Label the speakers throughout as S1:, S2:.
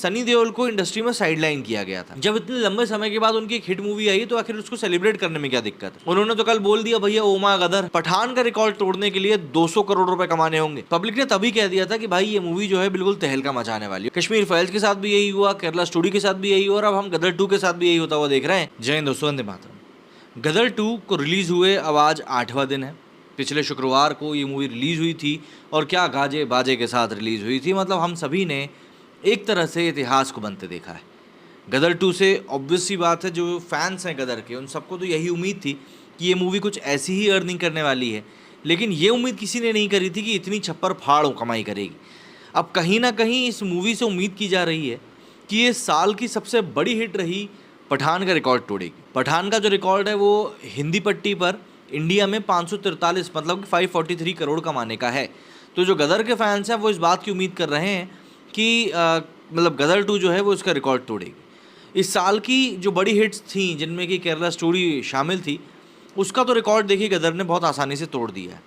S1: सनी देओल को इंडस्ट्री में साइडलाइन किया गया था। जब इतने लंबे समय के बाद उनकी एक हिट मूवी आई तो आखिर उसको सेलिब्रेट करने में क्या दिक्कत है। उन्होंने तो कल बोल दिया भैया ओ माय गदर, पठान का रिकॉर्ड तोड़ने के लिए 200 करोड़ रुपए कमाने होंगे। पब्लिक ने तभी कह दिया था कि भाई ये मूवी जो है बिल्कुल तहलका मचाने वाली है। कश्मीर फाइल्स के साथ भी यही हुआ, केरला स्टोरी के साथ भी यही हुआ और अब हम गदर 2 के साथ भी यही होता हुआ देख रहे हैं। जय हिंद दोस्तों, वंदे मातरम। गदर 2 को रिलीज हुए अब आज 8वां दिन है। पिछले शुक्रवार को ये मूवी रिलीज हुई थी और क्या गाजे बाजे के साथ रिलीज हुई थी। मतलब हम सभी ने एक तरह से इतिहास को बनते देखा है। गदर 2 से ऑब्वियस सी बात है, जो फैंस हैं गदर के उन सबको तो यही उम्मीद थी कि ये मूवी कुछ ऐसी ही अर्निंग करने वाली है, लेकिन ये उम्मीद किसी ने नहीं करी थी कि इतनी छप्पर फाड़ कमाई करेगी। अब कहीं ना कहीं इस मूवी से उम्मीद की जा रही है कि ये साल की सबसे बड़ी हिट रही पठान का रिकॉर्ड तोड़ेगी। पठान का जो रिकॉर्ड है वो हिंदी पट्टी पर इंडिया में 543 मतलब कि 543 करोड़ कमाने का है। तो जो गदर के फैंस हैं वो इस बात की उम्मीद कर रहे हैं कि मतलब गदर 2 जो है वो इसका रिकॉर्ड तोड़ेगी। इस साल की जो बड़ी हिट्स थी जिनमें कि केरला स्टोरी शामिल थी, उसका तो रिकॉर्ड देखिए गदर ने बहुत आसानी से तोड़ दिया है।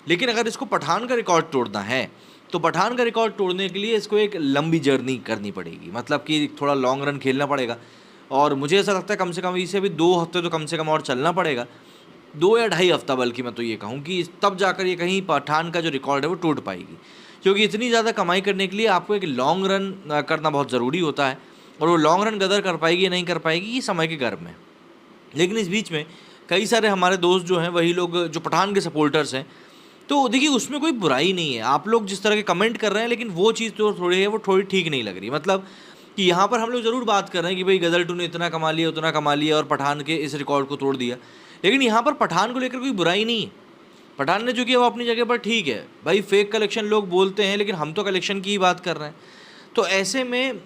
S1: लेकिन अगर इसको पठान का रिकॉर्ड तोड़ना है तो पठान का रिकॉर्ड तोड़ने के लिए इसको एक लंबी जर्नी करनी पड़ेगी, मतलब कि थोड़ा लॉन्ग रन खेलना पड़ेगा। और मुझे ऐसा लगता है कम से कम इसे भी 2 हफ्ते तो कम से कम और चलना पड़ेगा, 2 या ढाई हफ्ता बल्कि मैं तो ये कहूँ कि तब जाकर ये कहीं पठान का जो रिकॉर्ड है वो टूट पाएगी। क्योंकि इतनी ज़्यादा कमाई करने के लिए आपको एक लॉन्ग रन करना बहुत ज़रूरी होता है और वो लॉन्ग रन गदर कर पाएगी या नहीं कर पाएगी ये समय के गर्भ में। लेकिन इस बीच में कई सारे हमारे दोस्त जो हैं वही लोग जो पठान के सपोर्टर्स हैं, तो देखिए उसमें कोई बुराई नहीं है। आप लोग जिस तरह के कमेंट कर रहे हैं, लेकिन वो चीज़ तो थोड़ी है वो थोड़ी ठीक नहीं लग रही। मतलब कि यहाँ पर हम लोग ज़रूर बात कर रहे हैं कि भाई गदर 2 ने इतना कमा लिया उतना कमा लिया और पठान के इस रिकॉर्ड को तोड़ दिया, लेकिन यहाँ पर पठान को लेकर कोई बुराई नहीं है। पठान ने जो किया वो अपनी जगह पर ठीक है भाई। फेक कलेक्शन लोग बोलते हैं, लेकिन हम तो कलेक्शन की ही बात कर रहे हैं। तो ऐसे में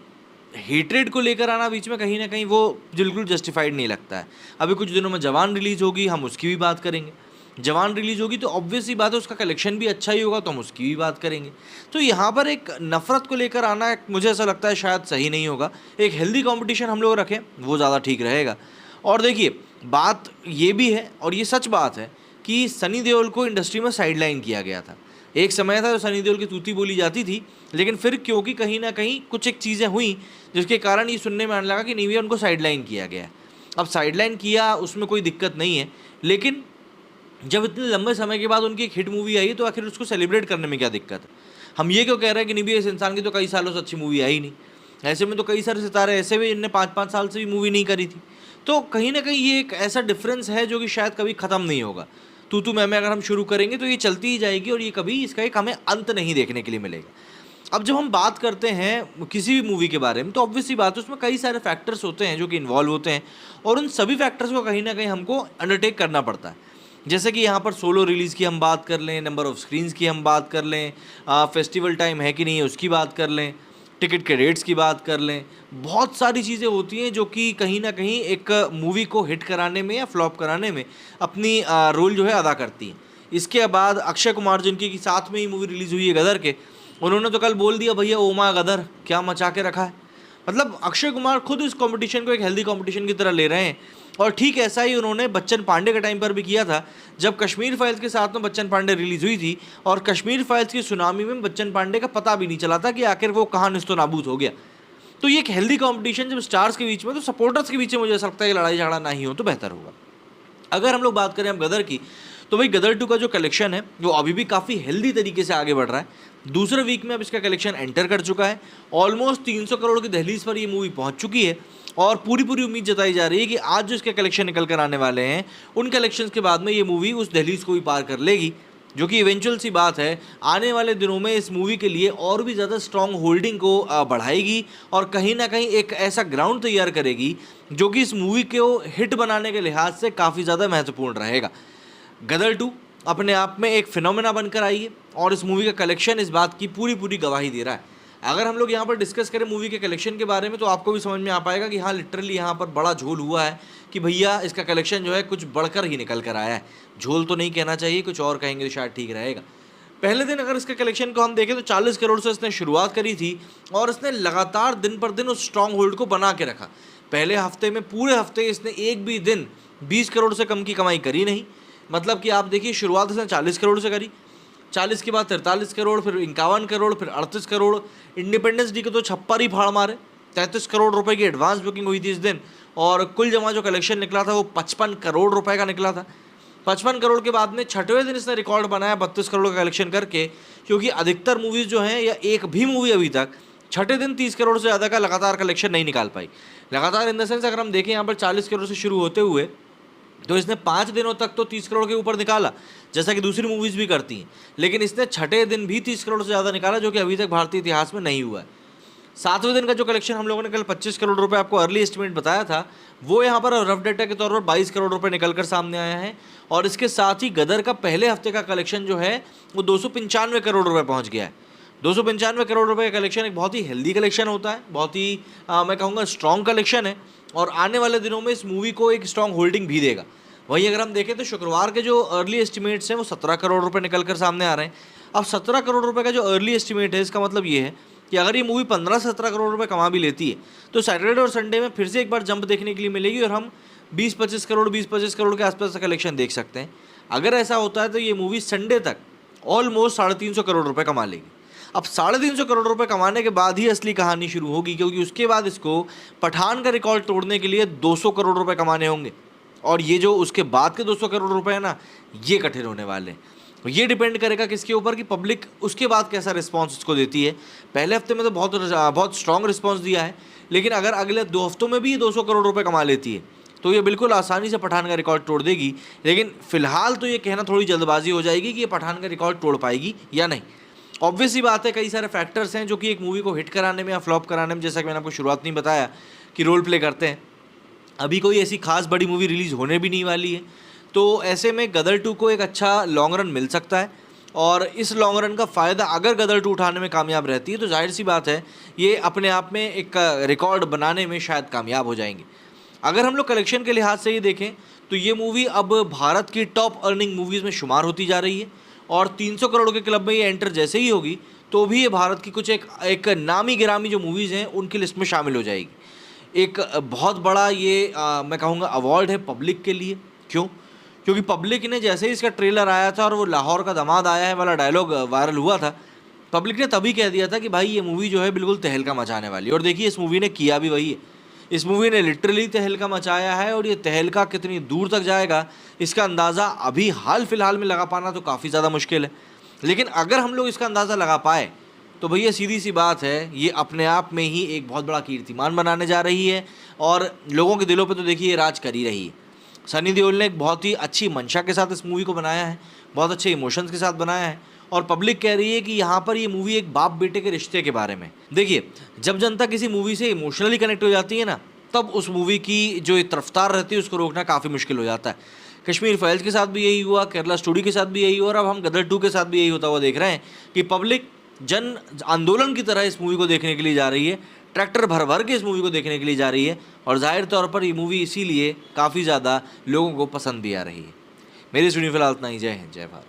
S1: हेट्रेड को लेकर आना बीच में कहीं ना कहीं वो बिल्कुल जस्टिफाइड नहीं लगता है। अभी कुछ दिनों में जवान रिलीज़ होगी, हम उसकी भी बात करेंगे। जवान रिलीज़ होगी तो ऑब्वियस ही बात है उसका कलेक्शन भी अच्छा ही होगा, तो हम उसकी भी बात करेंगे। तो यहाँ पर एक नफ़रत को लेकर आना मुझे ऐसा लगता है शायद सही नहीं होगा। एक हेल्दी कॉम्पिटिशन हम लोग रखें वो ज़्यादा ठीक रहेगा। और देखिए बात ये भी है और ये सच बात है कि सनी देओल को इंडस्ट्री में साइडलाइन किया गया था। एक समय था जो सनी देओल की तूती बोली जाती थी, लेकिन फिर क्योंकि कहीं ना कहीं कुछ एक चीज़ें हुई जिसके कारण ये सुनने में आने लगा कि नहीं भैया उनको साइडलाइन किया गया। अब साइडलाइन किया उसमें कोई दिक्कत नहीं है, लेकिन जब इतने लंबे समय के बाद उनकी एक हिट मूवी आई तो आखिर उसको सेलिब्रेट करने में क्या दिक्कत है। हम ये क्यों कह रहे हैं कि नहीं भैया इस इंसान की तो कई सालों से अच्छी मूवी आई नहीं। ऐसे में तो कई सारे सितारे ऐसे भी इनने 5-5 साल से भी मूवी नहीं करी थी। तो कहीं ना कहीं ये एक ऐसा डिफरेंस है जो कि शायद कभी ख़त्म नहीं होगा। तू मैं अगर हम शुरू करेंगे तो ये चलती ही जाएगी और ये कभी इसका एक हमें अंत नहीं देखने के लिए मिलेगा। अब जब हम बात करते हैं किसी भी मूवी के बारे में तो ऑब्वियस सी बात है उसमें कई सारे फैक्टर्स होते हैं जो कि इन्वॉल्व होते हैं और उन सभी फैक्टर्स को कहीं ना कहीं हमको अंडरटेक करना पड़ता है। जैसे कि यहाँ पर सोलो रिलीज़ की हम बात कर लें, नंबर ऑफ़ स्क्रीन्स की हम बात कर लें, फेस्टिवल टाइम है कि नहीं है उसकी बात कर लें, टिकट के रेट्स की बात कर लें। बहुत सारी चीज़ें होती हैं जो कि कहीं ना कहीं एक मूवी को हिट कराने में या फ्लॉप कराने में अपनी रोल जो है अदा करती हैं। इसके बाद अक्षय कुमार जिनकी साथ में ही मूवी रिलीज़ हुई है गदर के, उन्होंने तो कल बोल दिया भैया ओ माय गदर, क्या मचा के रखा है। मतलब अक्षय कुमार खुद इस कंपटीशन को एक हेल्दी कंपटीशन की तरह ले रहे हैं। और ठीक ऐसा ही उन्होंने बच्चन पांडे के टाइम पर भी किया था, जब कश्मीर फाइल्स के साथ में बच्चन पांडे रिलीज़ हुई थी और कश्मीर फाइल्स की सुनामी में बच्चन पांडे का पता भी नहीं चला था कि आखिर वो कहाँ निस्तो नाबूद हो गया। तो ये एक हेल्दी कंपटीशन जब स्टार्स के बीच में तो सपोर्टर्स के बीच में मुझे ऐसा लगता है कि लड़ाई झगड़ा ना ही हो तो बेहतर होगा। अगर हम लोग बात करें अब गदर की, तो भाई गदर 2 का जो कलेक्शन है वो अभी भी काफ़ी हेल्दी तरीके से आगे बढ़ रहा है। दूसरे वीक में अब इसका कलेक्शन एंटर कर चुका है, ऑलमोस्ट 300 करोड़ की दहलीज पर ये मूवी पहुंच चुकी है और पूरी उम्मीद जताई जा रही है कि आज जो इसके कलेक्शन निकल कर आने वाले हैं उन कलेक्शंस के बाद में ये मूवी उस दहलीज को भी पार कर लेगी, जो कि इवेंचुअल सी बात है आने वाले दिनों में इस मूवी के लिए और भी ज़्यादा स्ट्रॉन्ग होल्डिंग को बढ़ाएगी और कहीं ना कहीं एक ऐसा ग्राउंड तैयार करेगी जो कि इस मूवी को हिट बनाने के लिहाज से काफ़ी ज़्यादा महत्वपूर्ण रहेगा। गदर 2 अपने आप में एक फिनोमेना बनकर आई है और इस मूवी का कलेक्शन इस बात की पूरी गवाही दे रहा है। अगर हम लोग यहाँ पर डिस्कस करें मूवी के कलेक्शन के बारे में तो आपको भी समझ में आ पाएगा कि हाँ लिटरली यहाँ पर बड़ा झोल हुआ है कि भैया इसका कलेक्शन जो है कुछ बढ़कर ही निकल कर आया है। झोल तो नहीं कहना चाहिए, कुछ और कहेंगे तो शायद ठीक रहेगा। पहले दिन अगर इसके कलेक्शन को हम देखें तो 40 करोड़ से इसने शुरुआत करी थी और इसने लगातार दिन पर दिन उस स्ट्रॉन्ग होल्ड को बना के रखा। पहले हफ्ते में पूरे हफ्ते इसने एक भी दिन 20 करोड़ से कम की कमाई करी नहीं। मतलब कि आप देखिए शुरुआत इसने 40 करोड़ से करी, 40 के बाद 43 करोड़, फिर 51 करोड़, फिर 38 करोड़। इंडिपेंडेंस डे को तो छप्पर ही फाड़ मारे। 33 करोड़ रुपए की एडवांस बुकिंग हुई थी इस दिन, और कुल जमा जो कलेक्शन निकला था वो 55 करोड़ रुपए का निकला था। 55 करोड़ के बाद में छठवें दिन इसने रिकॉर्ड बनाया 32 करोड़ का कलेक्शन करके, क्योंकि अधिकतर मूवीज़ जो हैं, या एक भी मूवी अभी तक छठे दिन 30 करोड़ से ज़्यादा का लगातार कलेक्शन नहीं निकाल पाई। लगातार इन द सेंस अगर हम देखें यहाँ पर 40 करोड़ से शुरू होते हुए, तो इसने 5 दिनों तक तो 30 करोड़ के ऊपर निकाला, जैसा कि दूसरी मूवीज़ भी करती हैं, लेकिन इसने छठे दिन भी 30 करोड़ से ज़्यादा निकाला, जो कि अभी तक भारतीय इतिहास में नहीं हुआ है। 7वें दिन का जो कलेक्शन हम लोगों ने कल 25 करोड़ रुपए आपको अर्ली एस्टिमेट बताया था, वो यहाँ पर रफ डेटा के तौर पर 22 करोड़ रुपए निकल कर सामने आया है। और इसके साथ ही गदर का पहले हफ्ते का कलेक्शन जो है वो 295 करोड़ रुपए पहुँच गया है। 295 करोड़ रुपए का कलेक्शन एक बहुत ही हेल्दी कलेक्शन होता है, बहुत ही मैं कहूँगा स्ट्रॉन्ग कलेक्शन है, और आने वाले दिनों में इस मूवी को एक स्ट्रॉन्ग होल्डिंग भी देगा। वहीं अगर हम देखें तो शुक्रवार के जो अर्ली एस्टिमेट्स हैं वो 17 करोड़ रुपए निकल कर सामने आ रहे हैं। अब 17 करोड़ रुपए का जो अर्ली एस्टिमेट है, इसका मतलब ये है कि अगर ये मूवी 15 से 17 करोड़ रुपए कमा भी लेती है, तो सैटरडे और संडे में फिर से एक बार जंप देखने के लिए मिलेगी, और हम 20-25 करोड़ के आसपास का कलेक्शन देख सकते हैं। अगर ऐसा होता है तो ये मूवी संडे तक ऑलमोस्ट 350 करोड़ रुपए कमा लेगी। अब 350 करोड़ रुपए कमाने के बाद ही असली कहानी शुरू होगी, क्योंकि उसके बाद इसको पठान का रिकॉर्ड तोड़ने के लिए 200 करोड़ रुपए कमाने होंगे, और ये जो उसके बाद के 200 करोड़ रुपए है ना, ये कठिन होने वाले हैं। ये डिपेंड करेगा किसके ऊपर, कि पब्लिक उसके बाद कैसा रिस्पांस उसको देती है। पहले हफ्ते में तो बहुत स्ट्रॉन्ग रिस्पांस दिया है, लेकिन अगर अगले 2 हफ्तों में भी ये 200 करोड़ रुपए कमा लेती है, तो ये बिल्कुल आसानी से पठान का रिकॉर्ड तोड़ देगी। लेकिन फिलहाल तो ये कहना थोड़ी जल्दबाजी हो जाएगी कि ये पठान का रिकॉर्ड तोड़ पाएगी या नहीं। ऑब्वियस ही बात है, कई सारे फैक्टर्स हैं जो कि एक मूवी को हिट कराने में या फ्लॉप कराने में, जैसा कि मैंने आपको शुरुआत में बताया, कि रोल प्ले करते हैं। अभी कोई ऐसी खास बड़ी मूवी रिलीज़ होने भी नहीं वाली है, तो ऐसे में गदर 2 को एक अच्छा लॉन्ग रन मिल सकता है, और इस लॉन्ग रन का फ़ायदा अगर गदर 2 उठाने में कामयाब रहती है, तो जाहिर सी बात है ये अपने आप में एक रिकॉर्ड बनाने में शायद कामयाब हो जाएंगे। अगर हम लोग कलेक्शन के लिहाज से ये देखें, तो ये मूवी अब भारत की टॉप अर्निंग मूवीज़ में शुमार होती जा रही है, और 300 करोड़ के क्लब में ये एंटर जैसे ही होगी, तो भी ये भारत की कुछ एक नामी गिरामी जो मूवीज़ हैं उनकी लिस्ट में शामिल हो जाएगी। एक बहुत बड़ा ये मैं कहूँगा अवार्ड है पब्लिक के लिए। क्यों? क्योंकि पब्लिक ने जैसे ही इसका ट्रेलर आया था और वो लाहौर का दामाद आया है वाला डायलॉग वायरल हुआ था, पब्लिक ने तभी कह दिया था कि भाई ये मूवी जो है बिल्कुल तहलका मचाने वाली है। और देखिए इस मूवी ने किया भी वही है। इस मूवी ने लिटरली तहलका मचाया है, और ये तहलका कितनी दूर तक जाएगा इसका अंदाज़ा अभी हाल फिलहाल में लगा पाना तो काफ़ी ज़्यादा मुश्किल है। लेकिन अगर हम लोग इसका अंदाज़ा लगा पाए, तो भैया सीधी सी बात है, ये अपने आप में ही एक बहुत बड़ा कीर्तिमान बनाने जा रही है, और लोगों के दिलों पे तो देखिए ये राज कर ही रही है। सनी देओल ने एक बहुत ही अच्छी मंशा के साथ इस मूवी को बनाया है, बहुत अच्छे इमोशंस के साथ बनाया है, और पब्लिक कह रही है कि यहाँ पर ये मूवी एक बाप बेटे के रिश्ते के बारे में। देखिए जब जनता किसी मूवी से इमोशनली कनेक्ट हो जाती है ना, तब उस मूवी की जो एक रफ्तार रहती है उसको रोकना काफ़ी मुश्किल हो जाता है। कश्मीर फाइल्स के साथ भी यही हुआ, केरला स्टोरी के साथ भी यही हुआ, और अब हम गदर 2 के साथ भी यही होता हुआ देख रहे हैं कि पब्लिक जन आंदोलन की तरह इस मूवी को देखने के लिए जा रही है, ट्रैक्टर भर भर के इस मूवी को देखने के लिए जा रही है, और जाहिर तौर पर ये मूवी इसीलिए काफ़ी ज़्यादा लोगों को पसंद भी आ रही है। मेरी सुनी फिलहाल इतना ही। जय हिंद, जय भारत।